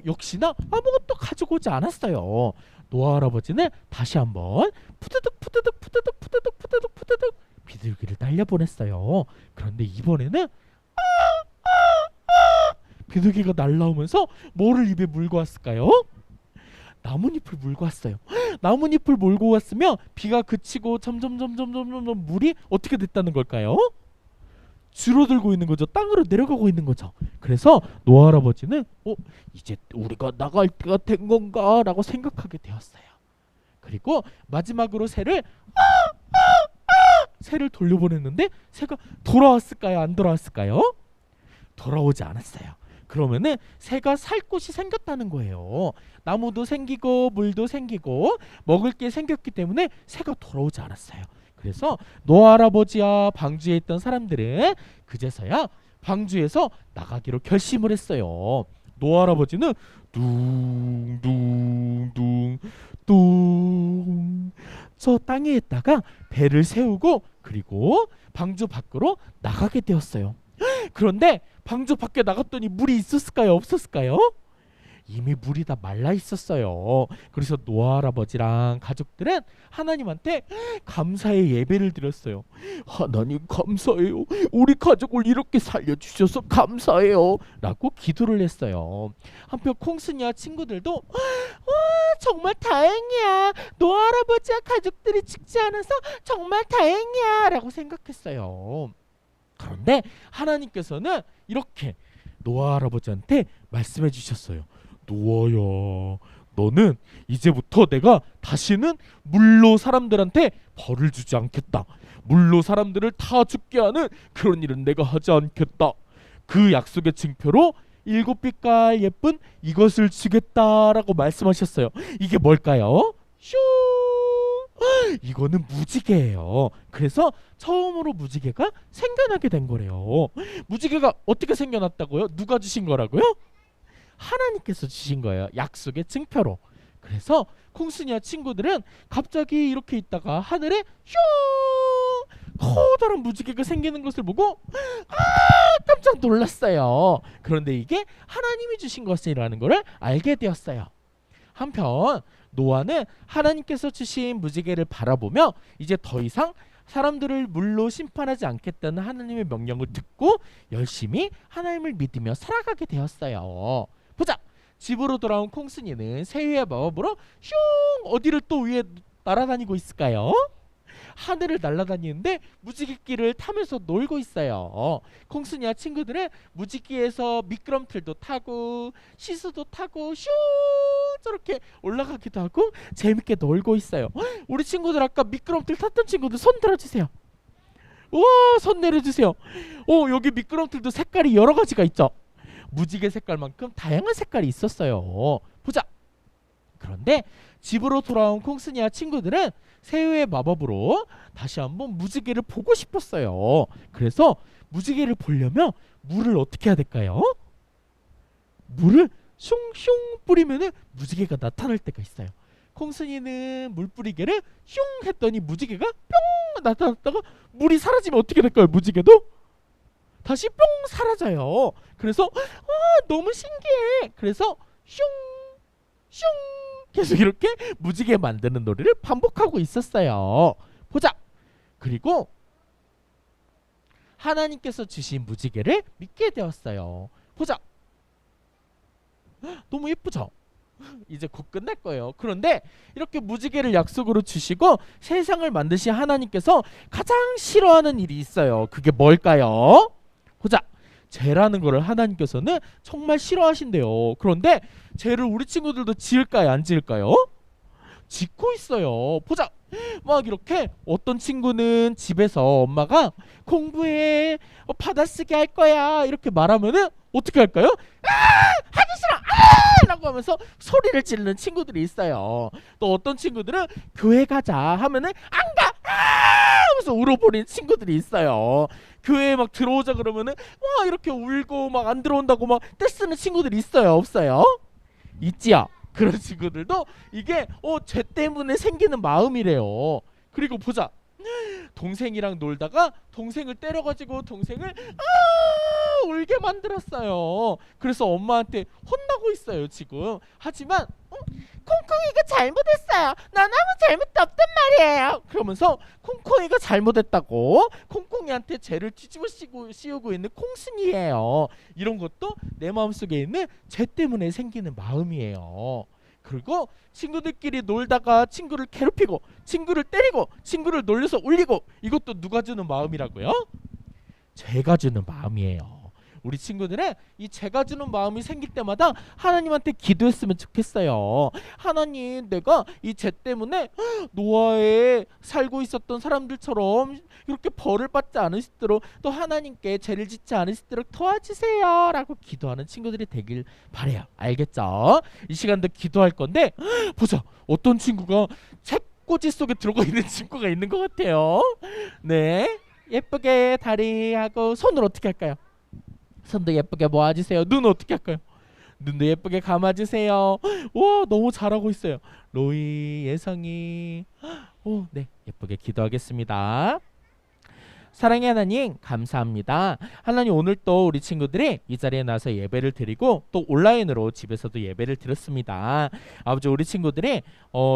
역시나 아무것도 가지고 오지 않았어요. 노아 할아버지는 다시 한번 푸드득 비둘기를 날려보냈어요. 그런데 이번에는 비둘기가 날라오면서 뭐를 입에 물고 왔을까요? 나뭇잎을 물고 왔어요. 나뭇잎을 몰고 왔으면 비가 그치고 점점 물이 어떻게 됐다는 걸까요? 줄어들고 있는 거죠. 땅으로 내려가고 있는 거죠. 그래서 노아 할아버지는 이제 우리가 나갈 때가 된 건가 라고 생각하게 되었어요. 그리고 마지막으로 새를 돌려보냈는데 새가 돌아왔을까요? 안 돌아왔을까요? 돌아오지 않았어요. 그러면은 새가 살 곳이 생겼다는 거예요. 나무도 생기고 물도 생기고 먹을 게 생겼기 때문에 새가 돌아오지 않았어요. 그래서 노아 할아버지와 방주에 있던 사람들은 그제서야 방주에서 나가기로 결심을 했어요. 노아 할아버지는 둥둥둥둥 저 땅에 있다가 배를 세우고 그리고 방주 밖으로 나가게 되었어요. 그런데 방주 밖에 나갔더니 물이 있었을까요? 없었을까요? 이미 물이 다 말라 있었어요. 그래서 노아 할아버지랑 가족들은 하나님한테 감사의 예배를 드렸어요. 하나님 감사해요. 우리 가족을 이렇게 살려주셔서 감사해요. 라고 기도를 했어요. 한편 콩순이와 친구들도 와 정말 다행이야. 노아 할아버지와 가족들이 죽지 않아서 정말 다행이야. 라고 생각했어요. 그런데 하나님께서는 이렇게 노아 할아버지한테 말씀해 주셨어요. 노아야, 너는 이제부터 내가 다시는 물로 사람들한테 벌을 주지 않겠다. 물로 사람들을 다 죽게 하는 그런 일은 내가 하지 않겠다. 그 약속의 증표로 7빛깔 예쁜 이것을 주겠다라고 말씀하셨어요. 이게 뭘까요? 슈! 이거는 무지개예요. 그래서 처음으로 무지개가 생겨나게 된 거래요. 무지개가 어떻게 생겨났다고요? 누가 주신 거라고요? 하나님께서 주신 거예요. 약속의 증표로. 그래서 콩순이와 친구들은 갑자기 이렇게 있다가 하늘에 슝 커다란 무지개가 생기는 것을 보고 깜짝 놀랐어요. 그런데 이게 하나님이 주신 것이라는 것을 알게 되었어요. 한편 노아는 하나님께서 주신 무지개를 바라보며 이제 더 이상 사람들을 물로 심판하지 않겠다는 하나님의 명령을 듣고 열심히 하나님을 믿으며 살아가게 되었어요. 보자. 집으로 돌아온 콩순이는 새우의 마법으로 슝 어디를 또 위에 날아다니고 있을까요? 하늘을 날아다니는데 무지개길을 타면서 놀고 있어요. 콩순이와 친구들은 무지개에서 미끄럼틀도 타고 시소도 타고 슝 저렇게 올라가기도 하고 재밌게 놀고 있어요. 우리 친구들 아까 미끄럼틀 탔던 친구들 손 들어주세요. 우와 손 내려주세요. 여기 미끄럼틀도 색깔이 여러 가지가 있죠. 무지개 색깔만큼 다양한 색깔이 있었어요. 보자. 그런데 집으로 돌아온 콩순이와 친구들은 새우의 마법으로 다시 한번 무지개를 보고 싶었어요. 그래서 무지개를 보려면 물을 어떻게 해야 될까요? 물을 슝슝 뿌리면 무지개가 나타날 때가 있어요. 콩순이는 물 뿌리개를 슝 했더니 무지개가 뿅 나타났다가 물이 사라지면 어떻게 될까요? 무지개도 다시 뿅 사라져요. 그래서 너무 신기해. 그래서 슝 슝 계속 이렇게 무지개 만드는 놀이를 반복하고 있었어요. 보자. 그리고 하나님께서 주신 무지개를 믿게 되었어요. 보자. 너무 예쁘죠? 이제 곧 끝날 거예요. 그런데 이렇게 무지개를 약속으로 주시고 세상을 만드신 하나님께서 가장 싫어하는 일이 있어요. 그게 뭘까요? 보자. 죄라는 거를 하나님께서는 정말 싫어하신대요. 그런데 죄를 우리 친구들도 지을까요? 안 지을까요? 짓고 있어요. 보자. 막 이렇게 어떤 친구는 집에서 엄마가 공부해 받아쓰기 할 거야 이렇게 말하면은 어떻게 할까요? 하기 싫어 라고 하면서 소리를 지르는 친구들이 있어요. 또 어떤 친구들은 교회 가자 하면은 안 가 하면서 울어버리는 친구들이 있어요. 교회에 막 들어오자 그러면은 와 이렇게 울고 막 안 들어온다고 막 떼쓰는 친구들이 있어요? 없어요? 있지요. 그런 친구들도 이게 죄 때문에 생기는 마음이래요. 그리고 보자. 동생이랑 놀다가 동생을 때려가지고 동생을 울게 만들었어요. 그래서 엄마한테 혼나고 있어요 지금. 하지만 콩콩이가 잘못했어요. 난 아무 잘못도 없단 말이에요. 그러면서 콩콩이가 잘못했다고 콩콩이한테 죄를 뒤집어 씌우고 있는 콩순이에요. 이런 것도 내 마음속에 있는 죄 때문에 생기는 마음이에요. 그리고 친구들끼리 놀다가 친구를 괴롭히고 친구를 때리고 친구를 놀려서 울리고 이것도 누가 주는 마음이라고요? 죄가 주는 마음이에요. 우리 친구들은 이 죄가 주는 마음이 생길 때마다 하나님한테 기도했으면 좋겠어요. 하나님, 내가 이 죄 때문에 노아에 살고 있었던 사람들처럼 이렇게 벌을 받지 않으시도록 또 하나님께 죄를 짓지 않으시도록 도와주세요 라고 기도하는 친구들이 되길 바래요. 알겠죠? 이 시간도 기도할 건데 보자. 어떤 친구가 책꽂이 속에 들어가 있는 친구가 있는 것 같아요. 네, 예쁘게 다리하고 손을 어떻게 할까요? 손도 예쁘게 모아주세요. 눈 어떻게 할까요? 눈도 예쁘게 감아주세요. 와, 너무 잘하고 있어요. 로이, 예성이. 오, 네, 예쁘게 기도하겠습니다. 사랑의 하나님, 감사합니다. 하나님, 오늘 또 우리 친구들이 이 자리에 나와서 예배를 드리고 또 온라인으로 집에서도 예배를 드렸습니다. 아버지, 우리 친구들이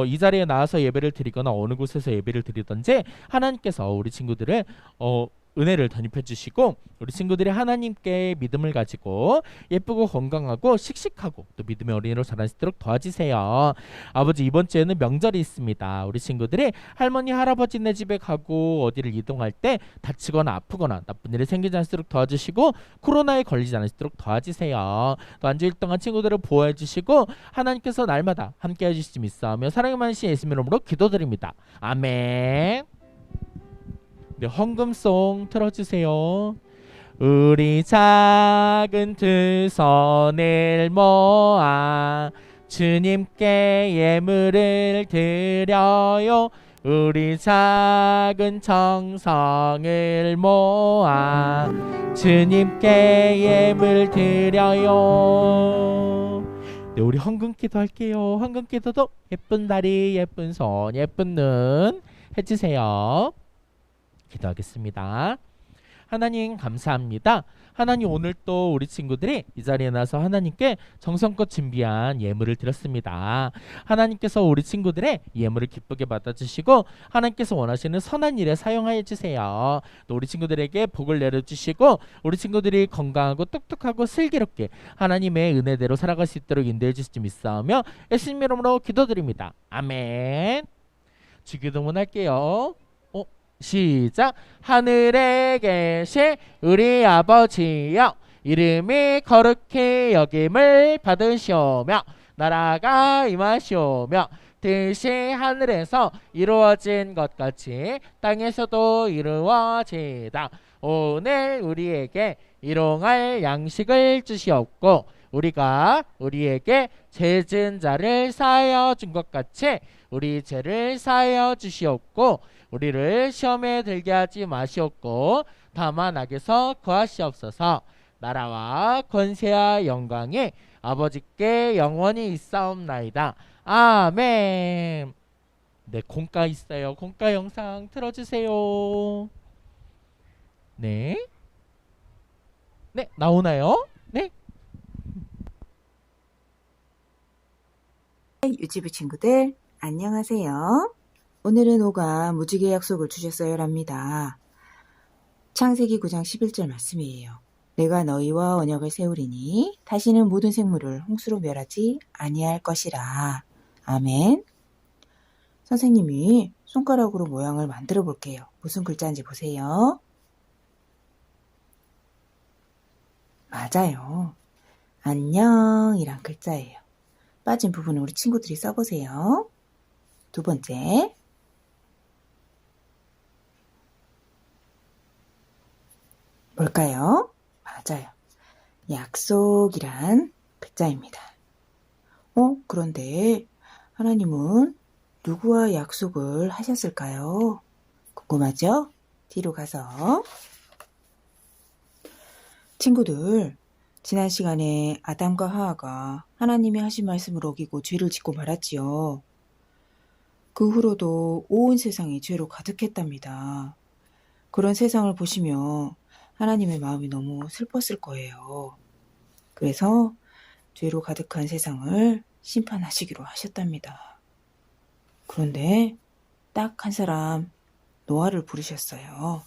이 자리에 나와서 예배를 드리거나 어느 곳에서 예배를 드리든지 하나님께서 우리 친구들을 은혜를 덧입혀 주시고 우리 친구들이 하나님께 믿음을 가지고 예쁘고 건강하고 씩씩하고 또 믿음의 어린이로 자랄 수 있도록 도와주세요. 아버지, 이번 주에는 명절이 있습니다. 우리 친구들이 할머니 할아버지네 집에 가고 어디를 이동할 때 다치거나 아프거나 나쁜 일이 생기지 않도록 도와주시고 코로나에 걸리지 않도록 도와주세요. 또 한 주일 동안 친구들을 보호해 주시고 하나님께서 날마다 함께 해주시지 믿사오며 사랑의 많으신 예수님 이름으로 기도드립니다. 아멘. 네, 헌금송 틀어주세요. 우리 작은 두 손을 모아 주님께 예물을 드려요. 우리 작은 정성을 모아 주님께 예물 드려요. 네, 우리 헌금기도 할게요. 헌금기도도 예쁜 다리, 예쁜 손, 예쁜 눈 해주세요. 기도하겠습니다. 하나님, 감사합니다. 하나님, 오늘 또 우리 친구들이 이 자리에 나서 하나님께 정성껏 준비한 예물을 드렸습니다. 하나님께서 우리 친구들의 예물을 기쁘게 받아주시고 하나님께서 원하시는 선한 일에 사용하여 주세요. 또 우리 친구들에게 복을 내려주시고 우리 친구들이 건강하고 똑똑하고 슬기롭게 하나님의 은혜대로 살아갈 수 있도록 인도해 주시지 믿사오며 예수님 이름으로 기도드립니다. 아멘. 주기도문 할게요. 시작. 하늘에 계신 우리 아버지여, 이름이 거룩히 여김을 받으시오며 나라가 임하시오며 뜻이 하늘에서 이루어진 것 같이 땅에서도 이루어지다. 오늘 우리에게 일용할 양식을 주시옵고 우리가 우리에게 죄 지은 자를 사하여 준 것 같이 우리 죄를 사하여 주시옵고 우리를 시험에 들게 하지 마시옵고 다만 악에서 거하시옵소서. 나라와 권세와 영광이 아버지께 영원히 있사옵나이다. 아멘. 네, 공과 있어요. 공과 영상 틀어주세요. 네, 네, 나오나요? 네. 유치부 친구들 안녕하세요. 오늘은 오가 무지개 약속을 주셨어요랍니다. 창세기 9장 11절 말씀이에요. 내가 너희와 언약을 세우리니 다시는 모든 생물을 홍수로 멸하지 아니할 것이라. 아멘. 선생님이 손가락으로 모양을 만들어 볼게요. 무슨 글자인지 보세요. 맞아요. 안녕이란 글자예요. 빠진 부분은 우리 친구들이 써보세요. 두 번째. 뭘까요? 맞아요. 약속이란 글자입니다. 그런데 하나님은 누구와 약속을 하셨을까요? 궁금하죠? 뒤로 가서. 친구들, 지난 시간에 아담과 하와가 하나님이 하신 말씀을 어기고 죄를 짓고 말았지요. 그 후로도 온 세상이 죄로 가득했답니다. 그런 세상을 보시며 하나님의 마음이 너무 슬펐을 거예요. 그래서 죄로 가득한 세상을 심판하시기로 하셨답니다. 그런데 딱 한 사람, 노아를 부르셨어요.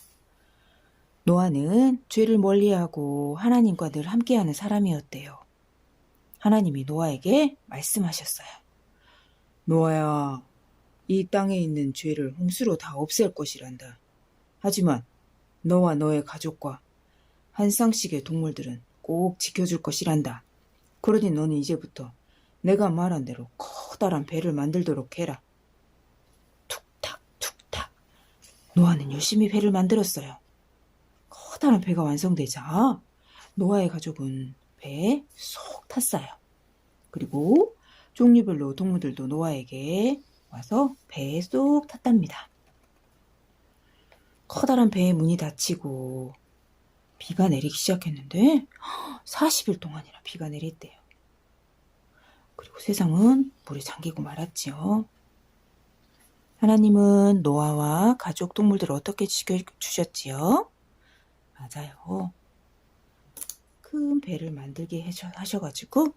노아는 죄를 멀리하고 하나님과 늘 함께하는 사람이었대요. 하나님이 노아에게 말씀하셨어요. 노아야, 이 땅에 있는 죄를 홍수로 다 없앨 것이란다. 하지만 너와 너의 가족과 한 쌍씩의 동물들은 꼭 지켜줄 것이란다. 그러니 너는 이제부터 내가 말한 대로 커다란 배를 만들도록 해라. 툭탁 툭탁. 노아는 열심히 배를 만들었어요. 커다란 배가 완성되자 노아의 가족은 배에 쏙 탔어요. 그리고 종류별로 동물들도 노아에게 와서 배에 쏙 탔답니다. 커다란 배의 문이 닫히고 비가 내리기 시작했는데 40일 동안이나 비가 내렸대요. 그리고 세상은 물에 잠기고 말았지요. 하나님은 노아와 가족 동물들을 어떻게 지켜주셨지요? 맞아요. 큰 배를 만들게 하셔가지고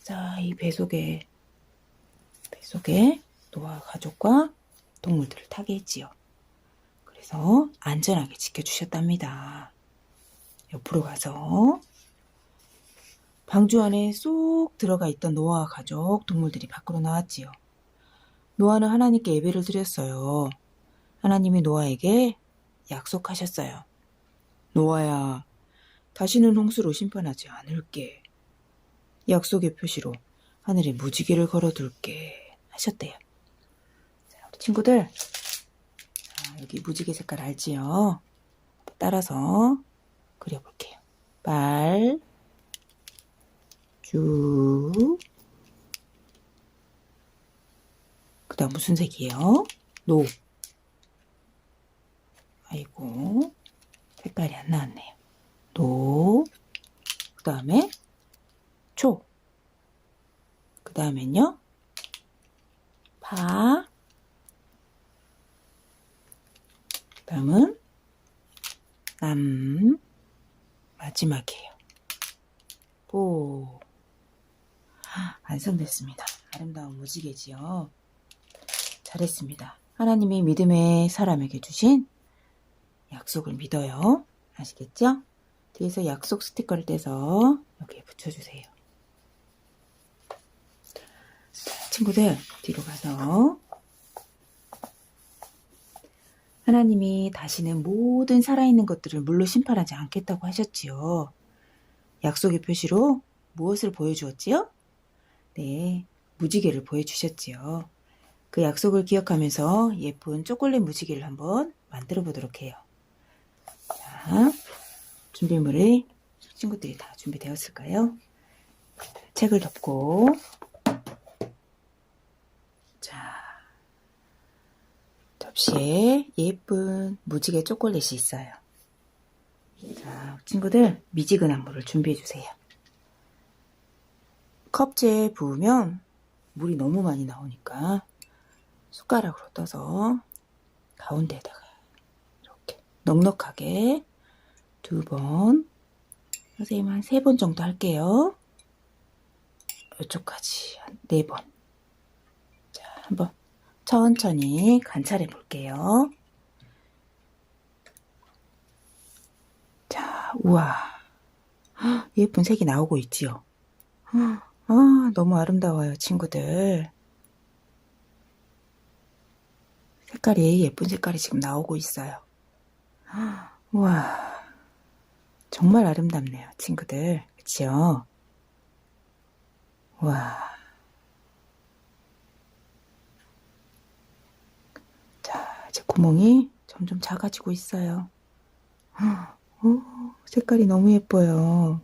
자, 이 배 속에 노아 가족과 동물들을 타게 했지요. 그래서 안전하게 지켜주셨답니다. 옆으로 가서 방주 안에 쏙 들어가 있던 노아와 가족 동물들이 밖으로 나왔지요. 노아는 하나님께 예배를 드렸어요. 하나님이 노아에게 약속하셨어요. 노아야, 다시는 홍수로 심판하지 않을게. 약속의 표시로 하늘에 무지개를 걸어둘게 하셨대요. 자, 우리 친구들, 여기 무지개 색깔 알지요? 따라서 그려볼게요. 말, 쭉, 그 다음 무슨 색이에요? 노. 아이고, 색깔이 안 나왔네요. 노, 그 다음에 초, 그 다음엔요 파, 그 다음은 남, 마지막이에요. 보. 완성됐습니다. 아름다운 무지개지요. 잘했습니다. 하나님이 믿음의 사람에게 주신 약속을 믿어요. 아시겠죠? 뒤에서 약속 스티커를 떼서 여기에 붙여주세요. 친구들, 뒤로 가서 하나님이 다시는 모든 살아있는 것들을 물로 심판하지 않겠다고 하셨지요. 약속의 표시로 무엇을 보여주었지요? 네, 무지개를 보여주셨지요. 그 약속을 기억하면서 예쁜 초콜릿 무지개를 한번 만들어 보도록 해요. 자, 준비물이 친구들이 다 준비되었을까요? 책을 덮고, 자, 접시에 예쁜 무지개 초콜릿이 있어요. 자, 친구들 미지근한 물을 준비해 주세요. 컵째에 부으면 물이 너무 많이 나오니까 숟가락으로 떠서 가운데에다가 이렇게 넉넉하게 2번, 선생님 한 3번 정도 할게요. 이쪽까지 한 4번. 자, 한번 천천히 관찰해 볼게요. 자, 우와, 예쁜 색이 나오고 있지요. 너무 아름다워요, 친구들. 색깔이 예쁜 색깔이 지금 나오고 있어요. 우와, 정말 아름답네요, 친구들. 그치요? 우와. 자, 이제 구멍이 점점 작아지고 있어요. 오, 색깔이 너무 예뻐요.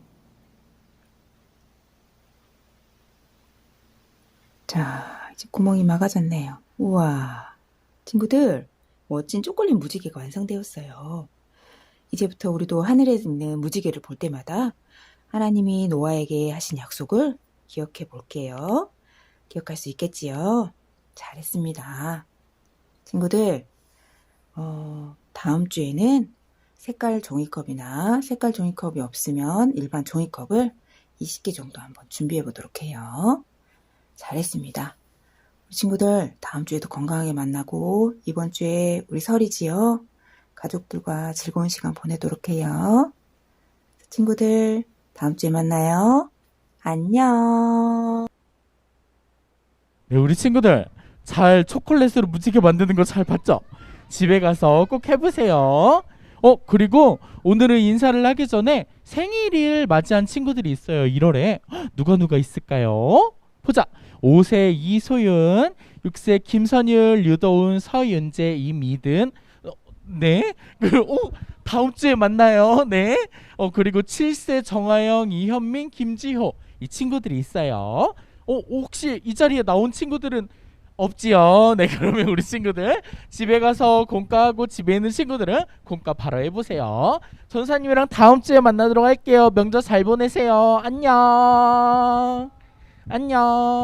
자, 이제 구멍이 막아졌네요. 우와, 친구들, 멋진 초콜릿 무지개가 완성되었어요. 이제부터 우리도 하늘에 있는 무지개를 볼 때마다 하나님이 노아에게 하신 약속을 기억해 볼게요. 기억할 수 있겠지요? 잘했습니다. 친구들, 다음 주에는 색깔 종이컵이나 색깔 종이컵이 없으면 일반 종이컵을 20개 정도 한번 준비해 보도록 해요. 잘했습니다. 우리 친구들, 다음 주에도 건강하게 만나고 이번 주에 우리 설이지요. 가족들과 즐거운 시간 보내도록 해요. 친구들, 다음 주에 만나요. 안녕. 네, 우리 친구들 잘 초콜릿으로 무지개 만드는 거 잘 봤죠? 집에 가서 꼭 해보세요. 그리고 오늘은 인사를 하기 전에 생일을 맞이한 친구들이 있어요. 1월에 누가 있을까요? 보자. 5세 이소윤, 6세 김선율, 유도훈, 서윤재, 이미든. 네. 다음 주에 만나요. 네. 그리고 7세 정하영, 이현민, 김지호 이 친구들이 있어요. 혹시 이 자리에 나온 친구들은 없지요? 네, 그러면 우리 친구들 집에 가서 공과하고 집에 있는 친구들은 공과 바로 해보세요. 전사님이랑 다음 주에 만나도록 할게요. 명절 잘 보내세요. 안녕. 안녕.